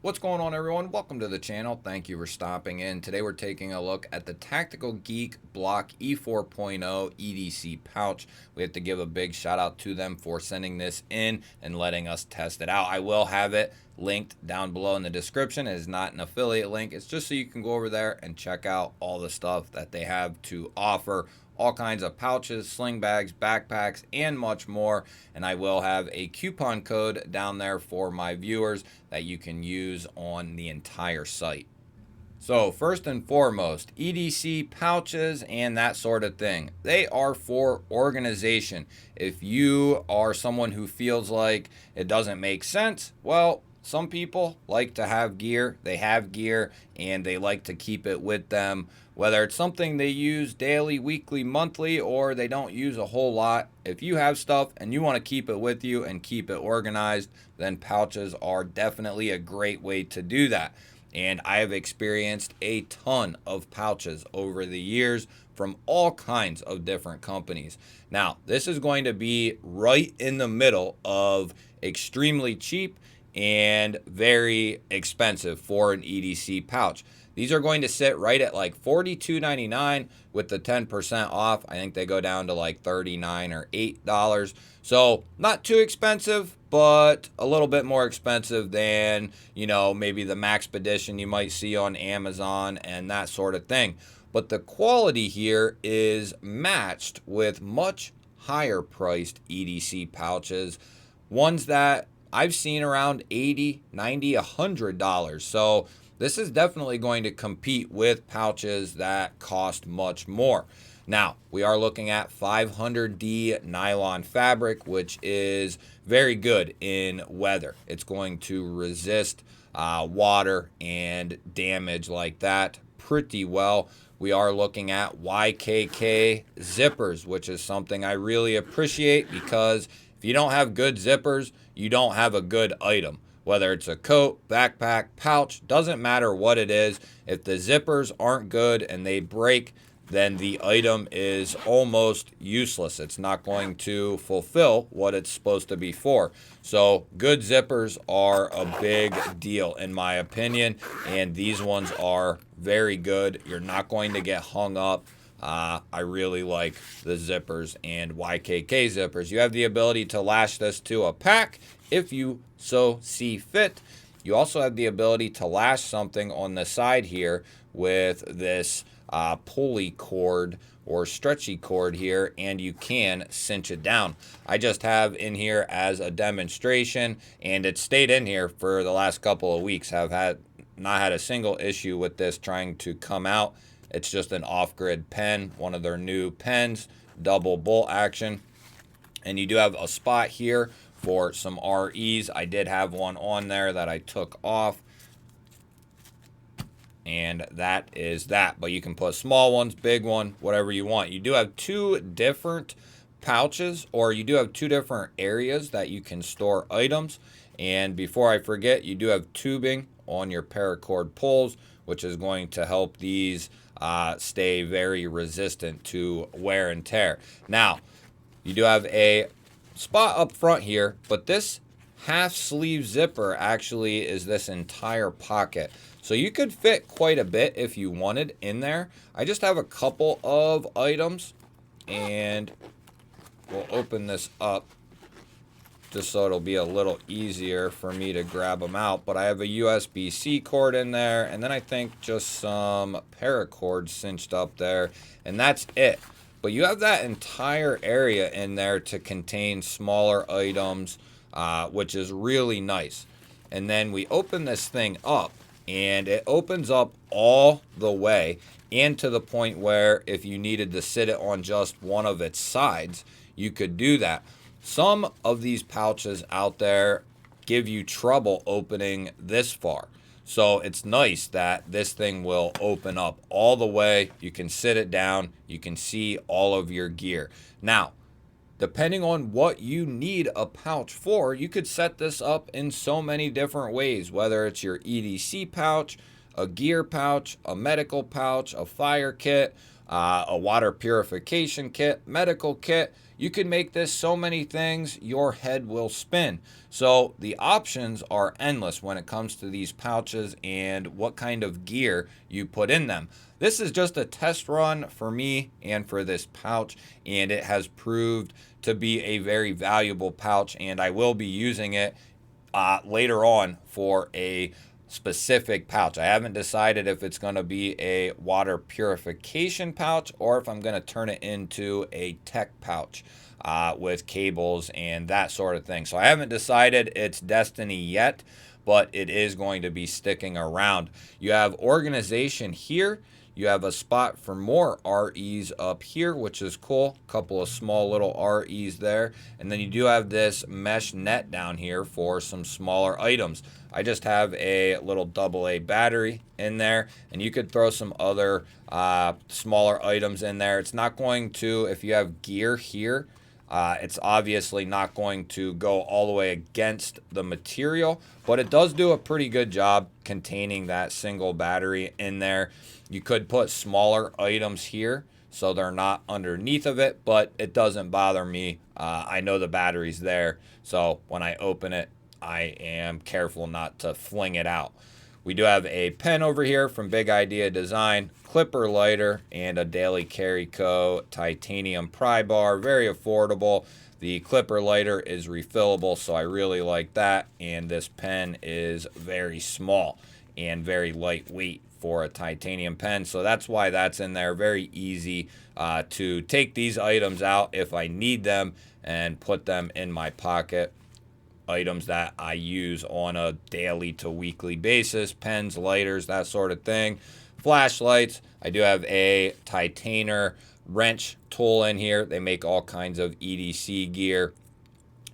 What's going on, everyone? Welcome to the channel. Thank you for stopping in. Today we're taking a look at the Tactical Geek Block E4.0 EDC pouch. We have to give a big shout out to them for sending this in and letting us test it out. I will have it linked down below in the description. It is not an affiliate link. It's just so you can go over there and check out all the stuff that they have to offer. All kinds of pouches, sling bags, backpacks, and much more. And I will have a coupon code down there for my viewers that you can use on the entire site. So first and foremost, EDC pouches and that sort of thing, they are for organization. If you are someone who feels like it doesn't make sense, well, some people like to have gear. They have gear and they like to keep it with them, whether it's something they use daily, weekly, monthly, or they don't use a whole lot. If you have stuff and you want to keep it with you and keep it organized, then pouches are definitely a great way to do that. And I have experienced a ton of pouches over the years from all kinds of different companies. Now, this is going to be right in the middle of extremely cheap and very expensive for an EDC pouch. These are going to sit right at like $42.99 with the 10% off. I think they go down to like $39 or $8. So not too expensive, but a little bit more expensive than, maybe the Maxpedition you might see on Amazon and that sort of thing. But the quality here is matched with much higher priced EDC pouches, ones that I've seen around $80, $90, $100. So this is definitely going to compete with pouches that cost much more. Now, we are looking at 500D nylon fabric, which is very good in weather. It's going to resist water and damage like that pretty well. We are looking at YKK zippers, which is something I really appreciate because if you don't have good zippers, you don't have a good item. Whether it's a coat, backpack, pouch, doesn't matter what it is. If the zippers aren't good and they break, then the item is almost useless. It's not going to fulfill what it's supposed to be for. So good zippers are a big deal in my opinion, and these ones are very good. You're not going to get hung up. I really like the zippers and YKK zippers. You have the ability to lash this to a pack if you so see fit. You also have the ability to lash something on the side here with this pulley cord or stretchy cord here, and you can cinch it down. I just have in here as a demonstration, and it stayed in here for the last couple of weeks. Have not had a single issue with this trying to come out. It's just an off-grid pen, one of their new pens, double bolt action. And you do have a spot here for some REs. I did have one on there that I took off. And that is that. But you can put small ones, big one, whatever you want. You do have two different pouches, or you do have two different areas that you can store items. And before I forget, you do have tubing on your paracord pulls, which is going to help these stay very resistant to wear and tear. Now, you do have a spot up front here, but this half sleeve zipper actually is this entire pocket. So you could fit quite a bit if you wanted in there. I just have a couple of items, and we'll open this up just so it'll be a little easier for me to grab them out. But I have a USB-C cord in there, and then I think just some paracord cinched up there, and that's it. But you have that entire area in there to contain smaller items, which is really nice. And then we open this thing up, and it opens up all the way, and to the point where if you needed to sit it on just one of its sides, you could do that. Some of these pouches out there give you trouble opening this far. So it's nice that this thing will open up all the way. You can sit it down. You can see all of your gear. Now, depending on what you need a pouch for, you could set this up in so many different ways, whether it's your EDC pouch, a gear pouch, a medical pouch, a fire kit, a water purification kit, medical kit. You can make this so many things, your head will spin. So the options are endless when it comes to these pouches and what kind of gear you put in them. This is just a test run for me and for this pouch, and it has proved to be a very valuable pouch, and I will be using it later on for a specific pouch. I haven't decided if it's going to be a water purification pouch or if I'm going to turn it into a tech pouch with cables and that sort of thing. So I haven't decided its destiny yet, but it is going to be sticking around. You have organization here. You have a spot for more REs up here, which is cool. A couple of small little REs there. And then you do have this mesh net down here for some smaller items. I just have a little AA battery in there, and you could throw some other smaller items in there. It's not going to, if you have gear here, it's obviously not going to go all the way against the material, but it does do a pretty good job containing that single battery in there. You could put smaller items here so they're not underneath of it, but it doesn't bother me. I know the battery's there, so when I open it, I am careful not to fling it out. We do have a pen over here from Big Idea Design, clipper lighter, and a Daily Carry Co. titanium pry bar. Very affordable. The clipper lighter is refillable, so I really like that. And this pen is very small and very lightweight for a titanium pen. So that's why that's in there. Very easy to take these items out if I need them and put them in my pocket. Items that I use on a daily to weekly basis, pens, lighters, that sort of thing. Flashlights. I do have a Titanium wrench tool in here. They make all kinds of EDC gear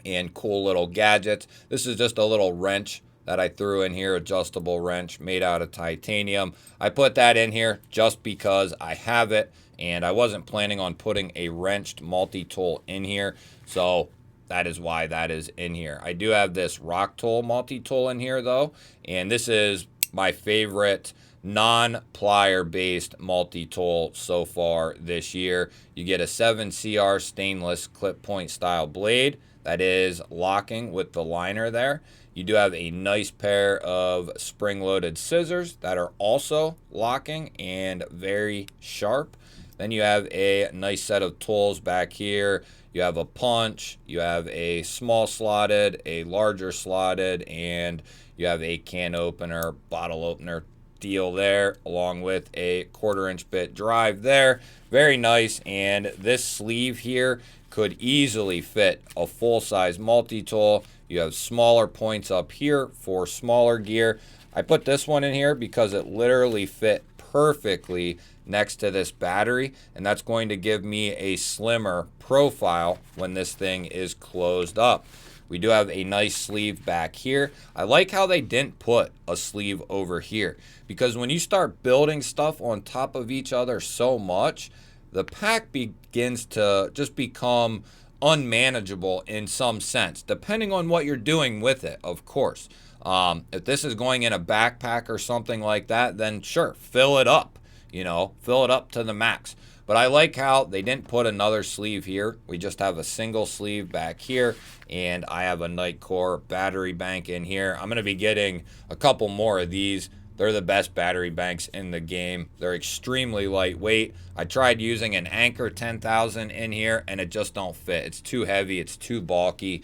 and cool little gadgets. This is just a little wrench that I threw in here, adjustable wrench made out of titanium. I put that in here just because I have it, and I wasn't planning on putting a wrenched multi-tool in here, so that is why that is in here. I do have this rock tool multi-tool in here though, and this is my favorite non-plier based multi-tool so far this year. You get a 7CR stainless clip point style blade that is locking with the liner there. You do have a nice pair of spring-loaded scissors that are also locking and very sharp. Then you have a nice set of tools back here. You have a punch, you have a small slotted, a larger slotted, and you have a can opener, bottle opener deal there, along with a 1/4-inch bit drive there. Very nice, and this sleeve here could easily fit a full-size multi-tool. You have smaller points up here for smaller gear. I put this one in here because it literally fit perfectly next to this battery, and that's going to give me a slimmer profile when this thing is closed up. We do have a nice sleeve back here. I like how they didn't put a sleeve over here, because when you start building stuff on top of each other so much, the pack begins to just become unmanageable in some sense, depending on what you're doing with it, of course. If this is going in a backpack or something like that, then sure, fill it up. Fill it up to the max. But I like how they didn't put another sleeve here. We just have a single sleeve back here, and I have a Nitecore battery bank in here. I'm going to be getting a couple more of these. They're the best battery banks in the game. They're extremely lightweight. I tried using an Anker 10,000 in here, and it just don't fit. It's too heavy. It's too bulky.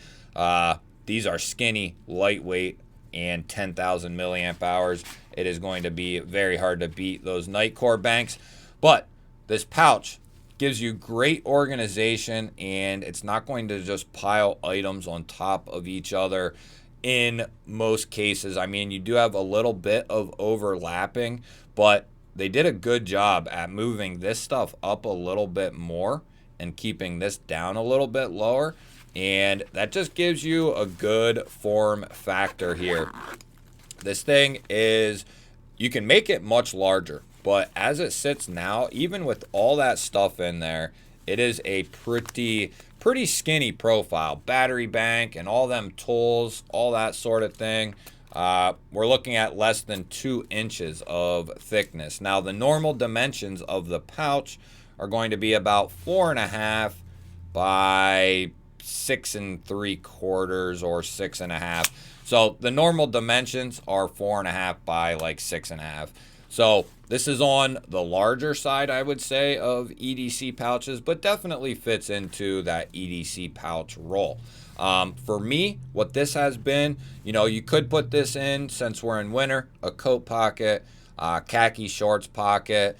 These are skinny, lightweight, and 10,000 milliamp hours. It is going to be very hard to beat those Nitecore banks. But this pouch gives you great organization, and it's not going to just pile items on top of each other in most cases. I mean, you do have a little bit of overlapping, but they did a good job at moving this stuff up a little bit more and keeping this down a little bit lower. And that just gives you a good form factor here. This thing is, you can make it much larger, but as it sits now, even with all that stuff in there, it is a pretty skinny profile. Battery bank and all them tools, all that sort of thing. We're looking at less than 2 inches of thickness. Now, the normal dimensions of the pouch are going to be about 4.5 by 6 3/4 or 6.5. So the normal dimensions are 4.5 by like 6.5. So this is on the larger side, I would say, of EDC pouches, but definitely fits into that EDC pouch role. For me, what this has been, you could put this in, since we're in winter, a coat pocket, khaki shorts pocket.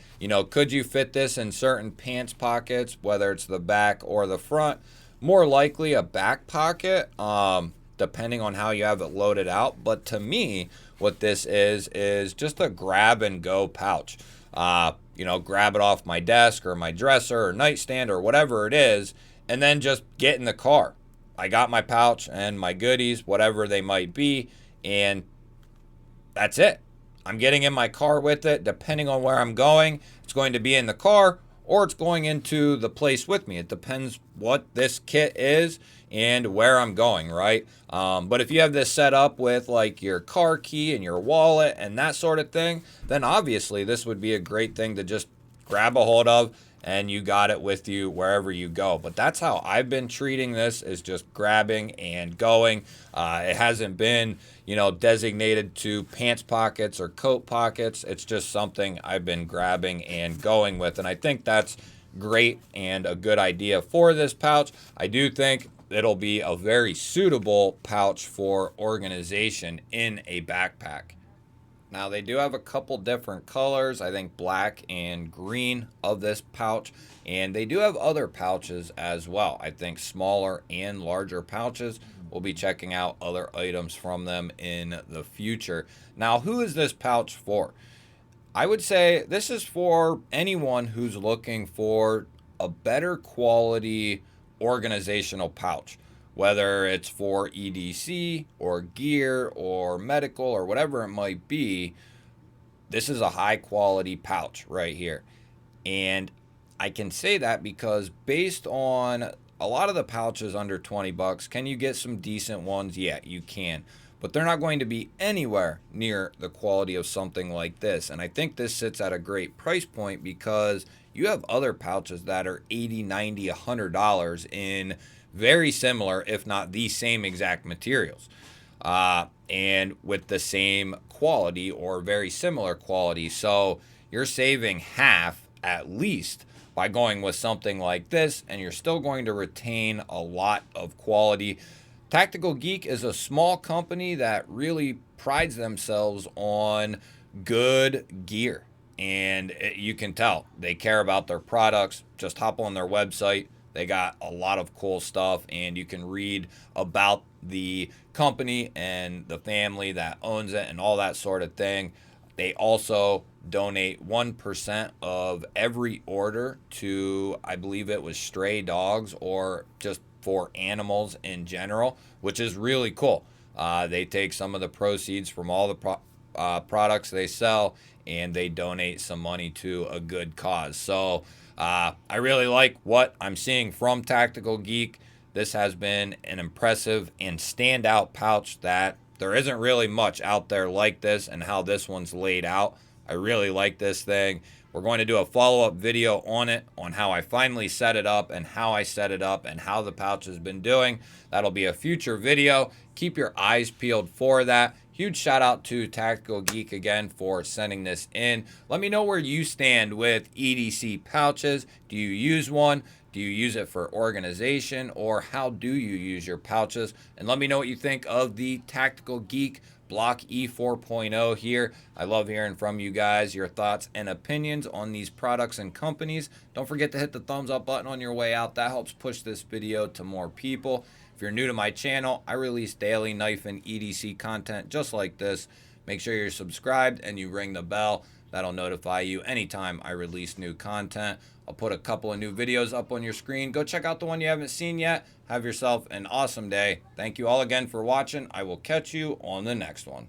Could you fit this in certain pants pockets, whether it's the back or the front? More likely a back pocket, depending on how you have it loaded out. But to me, what this is just a grab and go pouch. Grab it off my desk or my dresser or nightstand or whatever it is, and then just get in the car. I got my pouch and my goodies, whatever they might be, and that's it. I'm getting in my car with it. Depending on where I'm going, it's going to be in the car or it's going into the place with me. It depends what this kit is and where I'm going, right? But if you have this set up with like your car key and your wallet and that sort of thing, then obviously this would be a great thing to just grab a hold of, and you got it with you wherever you go. But that's how I've been treating this, is just grabbing and going. It hasn't been, designated to pants pockets or coat pockets. It's just something I've been grabbing and going with. And I think that's great and a good idea for this pouch. I do think it'll be a very suitable pouch for organization in a backpack. Now, they do have a couple different colors, I think black and green, of this pouch. And they do have other pouches as well. I think smaller and larger pouches. We'll be checking out other items from them in the future. Now, who is this pouch for? I would say this is for anyone who's looking for a better quality organizational pouch. Whether it's for EDC or gear or medical or whatever it might be, this is a high quality pouch right here. And I can say that because based on a lot of the pouches under 20 bucks, can you get some decent ones? Yeah, you can. But they're not going to be anywhere near the quality of something like this. And I think this sits at a great price point because you have other pouches that are $80, $90, $100 in very similar, if not the same exact materials, and with the same quality or very similar quality. So you're saving half at least by going with something like this, and you're still going to retain a lot of quality. Tactical Geek is a small company that really prides themselves on good gear, and you can tell they care about their products. Just hop on their website. They got a lot of cool stuff, and you can read about the company and the family that owns it and all that sort of thing. They also donate 1% of every order to, I believe it was stray dogs or just for animals in general, which is really cool. They take some of the proceeds from all the products they sell, and they donate some money to a good cause. So I really like what I'm seeing from Tactical Geek. This has been an impressive and standout pouch that there isn't really much out there like this, and how this one's laid out. I really like this thing. We're going to do a follow-up video on it, on how I finally set it up and how I set it up and how the pouch has been doing. That'll be a future video. Keep your eyes peeled for that. Huge shout out to Tactical Geek again for sending this in. Let me know where you stand with EDC pouches. Do you use one? Do you use it for organization, or how do you use your pouches? And let me know what you think of the Tactical Geek Block E4.0 here. I love hearing from you guys, your thoughts and opinions on these products and companies. Don't forget to hit the thumbs up button on your way out. That helps push this video to more people. If you're new to my channel, I release daily knife and EDC content just like this. Make sure you're subscribed and you ring the bell. That'll notify you anytime I release new content. I'll put a couple of new videos up on your screen. Go check out the one you haven't seen yet. Have yourself an awesome day. Thank you all again for watching. I will catch you on the next one.